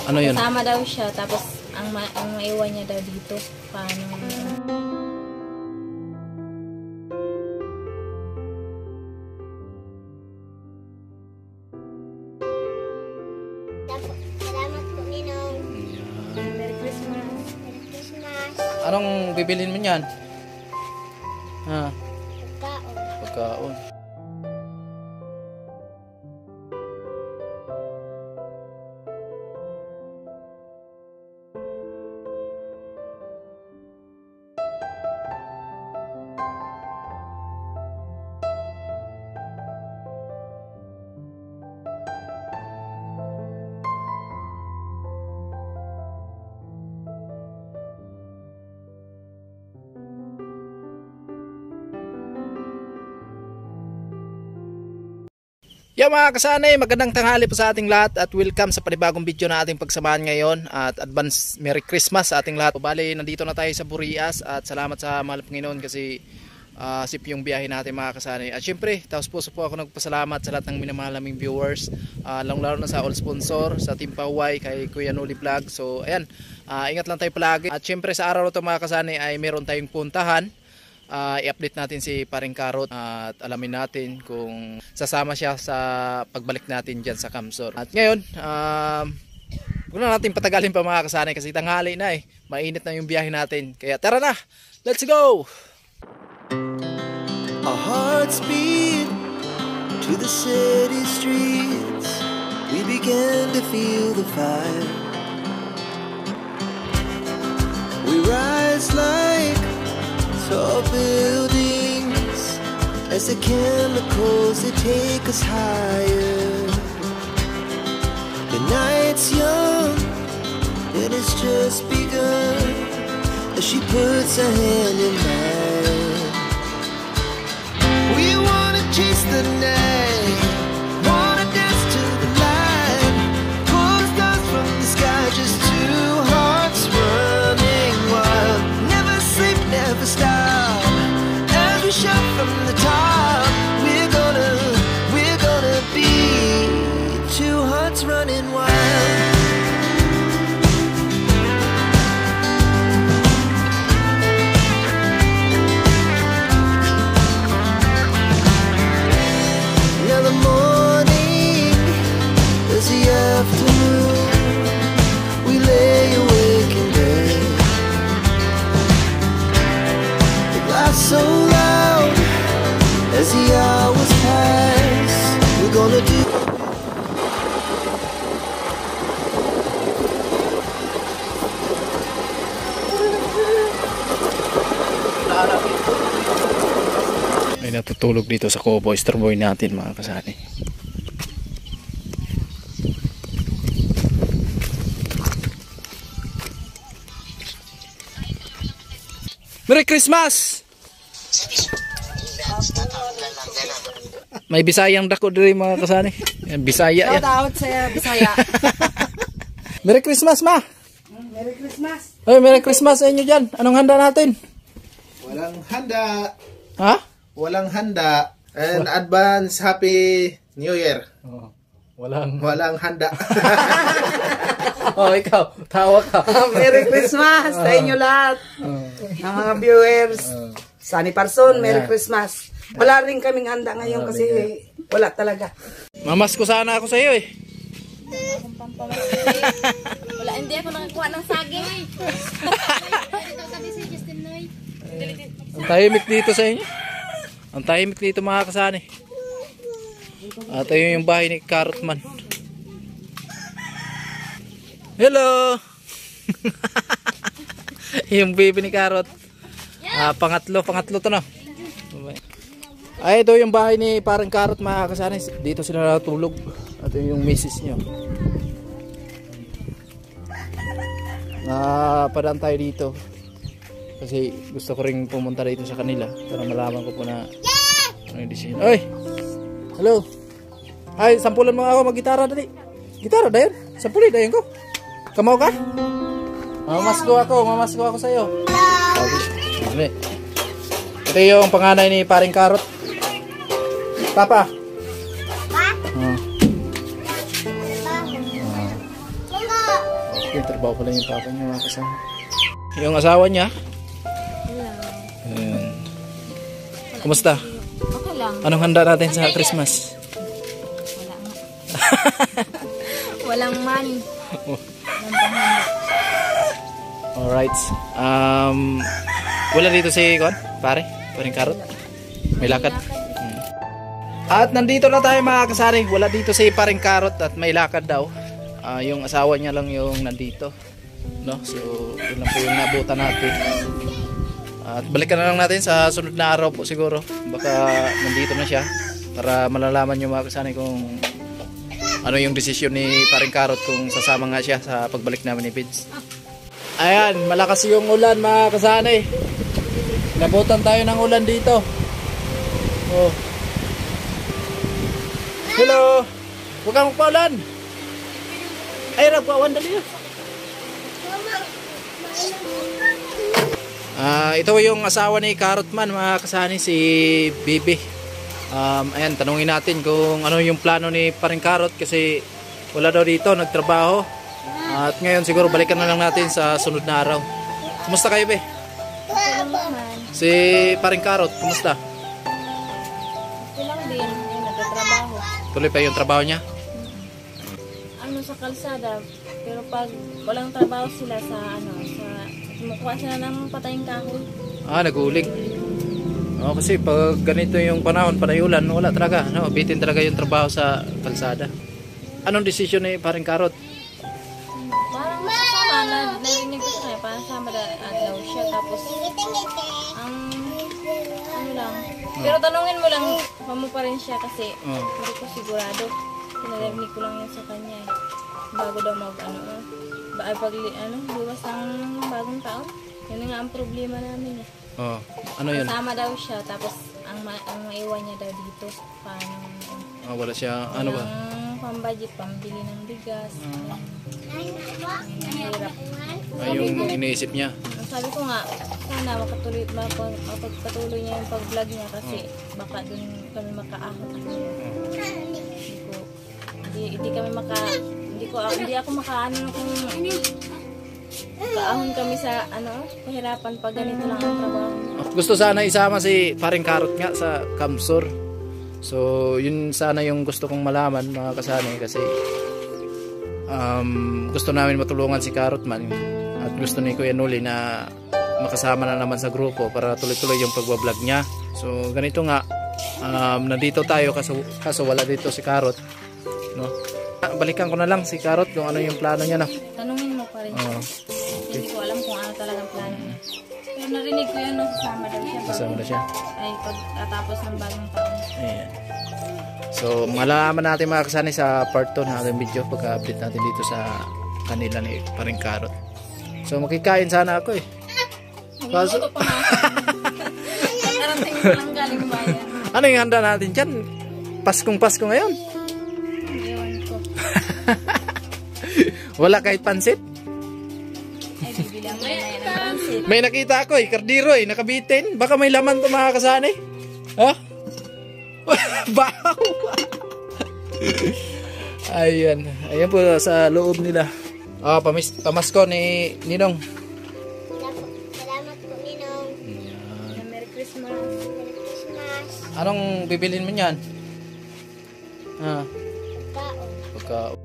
Ano yun? Kasama daw siya, tapos ang maiwan niya daw dito. Paano? Salamat po, Ninong. Merry Christmas. Merry Christmas. Anong bibilin mo niyan? Ha? Pagkaon. Pagkaon. Yo mga kasanay, magandang tanghali po sa ating lahat at welcome sa panibagong video na ating pagsamahan ngayon at advance Merry Christmas sa ating lahat. Bali, nandito na tayo sa Burias at salamat sa mahal Panginoon kasi sip yung biyahe natin mga kasanay. At syempre, taos puso po ako nagpasalamat sa lahat ng minamahal naming viewers, lalo na sa all sponsor, sa Team Paway, kay Kuya Noli Vlog. So ayan, ingat lang tayo palagi. At syempre sa araw na ito mga kasanay ay meron tayong puntahan. I-update natin si Paring Karot at alamin natin kung sasama siya sa pagbalik natin dyan sa Kamsor. At ngayon, huwag na natin patagalin pa mga kasanay kasi tanghali na eh. Mainit na yung biyahe natin. Kaya tara na! Let's go! Our hearts beat to the city streets. We began to feel the fire. We rise like tall buildings as the chemicals they take us higher. The night's young and it's just begun as she puts her hand in mine. We wanna chase the night, wanna dance to the light, pull stars from the sky, just two hearts running wild. Never sleep, never stop. Shot from the top, we're gonna be two hearts running wild. Now the morning is the afternoon. We lay awake in bed. The glass so loud as the hours pass, we're gonna do. May natutulog dito sa Cowboy Starboy natin mga kasanay. Merry Christmas! May Bisayang dako diri mga kasani. Bisaya yan. Shout out sa Bisaya. Merry Christmas ma. Merry Christmas. Oy, Merry Christmas sa inyo diyan. Anong handa natin? Walang handa. Ha? Walang handa. And advance Happy New Year. Oh, walang handa. Oh, ikaw, tawa ka. Merry Christmas sa inyo lahat. Ng mga viewers. Sunny Parson, Merry Christmas. Wala rin kaming handa ngayon kasi wala talaga. Mamas ko sana ako sa iyo eh. Wala, hindi ako nakakuha ng saging. Ang tahimik dito sa inyo. Ang tahimik dito mga kasani. At ayun yung bahay ni Karot man. Hello! Yung baby ni Karot. Pangatlo to na. Ay, ito yung bahay ni Parang Karot mga kasani. Dito sila natulog. At yung misis nyo. Padaan tayo dito. Kasi gusto ko rin pumunta dito sa kanila. Para malaman ko po na ano yung decision. Oy! Hello! Ay, sampulan mo ako mag-gitara dali. Gitara dayon? Sampulin dayon ko. Kamaw ka? Mamasko ako sa iyo. Okay. Ito yung panganay ni Paring Karot. Papa. Yung trabaho pala yung papa niya mga kasama. Yung asawa niya? Wala. Ayan. Kumusta? Okay lang. Anong handa natin sa Christmas? Wala nga. Walang money. Alright. Wala dito si Kon? Paring Karot? May lakad? At nandito na tayo mga kasari. Wala dito si Paring Karot at may lakad daw. Yung asawa niya lang yung nandito. No? So, yun lang po yung nabutan natin. At balikan na lang natin sa sunod na araw po siguro. Baka nandito na siya. Para malalaman nyo mga kasari kung ano yung desisyon ni Paring Karot kung sasama nga siya sa pagbalik namin ni Vince. Ayan, malakas yung ulan mga kasari. Nabutan tayo ng ulan dito. Oh. Hello. Huwag kang magpaulan. Ay, nagpawan dali. Ito yung asawa ni Karotman mga kasani, si Bibi. Ayan, tanungin natin kung ano yung plano ni Paring Karot kasi wala daw dito, nagtrabaho. At ngayon siguro balikan na lang natin sa sunod na araw. Kumusta kayo, be? Okay lang naman. Si Paring Karot, kumusta? Okay lang din. Yung nagtatrabaho. Tuloy pa yung trabaho niya? Ano sa kalsada. Pero pag walang trabaho sila sa kumukuha sila ng patayang kahoy. Nagulig. Kasi pag ganito yung panahon, panayulan, wala talaga. No? Bitin talaga yung trabaho sa kalsada. Anong desisyon ni Paring Karot? Parang kasama na narinig ko sa kanya. Parang sama daw siya. Tapos, ano lang. Pero tanungin mo lang, paano pa rin siya kasi hindi ko sigurado. Pinarinig ko lang yan sa kanya. Bago daw buwas ng bagong taon. Yun nga ang problema namin. Ano yun? Kasama daw siya, tapos ang maiwan niya daw dito. Paano? Wala siya, ano ba? Pambudget, pambili ng bigas. Mahirap. Yung iniisip niya. Sabi ko nga, sana mapagpatuloy niya yung pag-vlog niya kasi baka dun kami makaahon. Hindi ako makaano kung kaahon kami sa kahirapan pag ganito lang ang trabaho. Gusto sana isama si Paring Karot nga sa Kamsur. So yun sana yung gusto kong malaman mga kasani kasi gusto namin matulungan si Karotman at gusto ni Kuya Noli na makasama na naman sa grupo para tuloy-tuloy yung pagbablog niya. So ganito nga, nandito tayo kaso wala dito si Karot, no? Balikan ko na lang si Karot kung ano yung plano niya na. Tanungin mo pa rin. Hindi ko alam kung ano talagang plano niya. Pero narinig ko yun, sasama daw siya. Kasama na siya. Ay, pagkatapos ng bagong taon. Ayan. So malalaman natin mga kasani sa part 2 ng ating video pagka-update natin dito sa kanila ni Paring Karot. So makikain sana ako eh. Kaso Ito pa nga. Narating ko lang galing bayan. ano yung handa natin dyan? Paskong-pasko ngayon. Ewan ko. Wala kahit pansit. Ay, bibilang mo na yan ang transit. May nakita ako eh, kardiro eh, nakabitin. Baka may laman to mga kasani. Ha? Bahaw. Ayan. Ayan po sa loob nila. Pamasko ni Ninong. Salamat po, Ninong. Merry Christmas. Merry Christmas. Anong bibilin mo niyan? Pagkaon.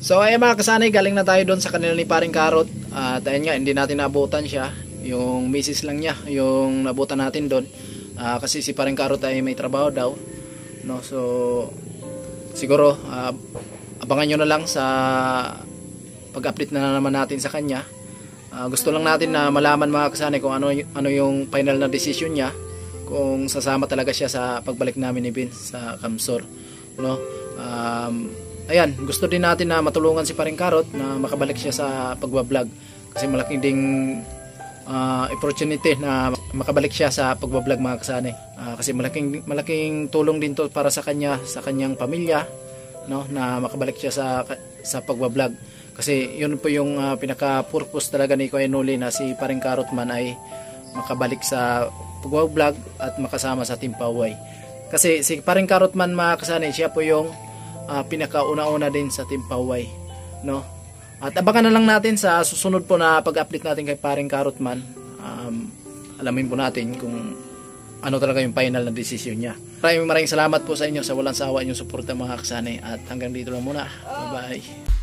So ayan mga kasanay, galing na tayo doon sa kanila ni Paring Karot. At ayun nga, hindi natin nabutan siya. Yung misis lang niya, yung nabutan natin doon. Kasi si Paring Karot ay may trabaho daw. No? So siguro, abangan nyo na lang sa pag-update na naman natin sa kanya. Gusto lang natin na malaman mga kasanay kung ano yung final na decision niya. Kung sasama talaga siya sa pagbalik namin ni Vince sa Kamsur. No? Ayan, gusto din natin na matulungan si Paring Karot na makabalik siya sa pagbablog kasi malaking ding opportunity na makabalik siya sa pagbablog mga kasani. Kasi malaking tulong din to para sa kanya, sa kanyang pamilya, no, na makabalik siya sa pagbablog. Kasi yun po yung pinaka-purpose talaga ni Kuya Noli na si Paring Carrotman ay makabalik sa pag-vlog at makasama sa Team Paway. Kasi si Paring Carrotman mga kasani, siya po yung pinaka-una-una din sa Team Paway, no? At abangan na lang natin sa susunod po na pag-update natin kay Paring Carrotman. Alamin po natin kung ano talaga yung final na desisyon niya. Maraming salamat po sa inyo sa walang sawa inyong suporta mga kasani. At hanggang dito lang muna. Bye-bye.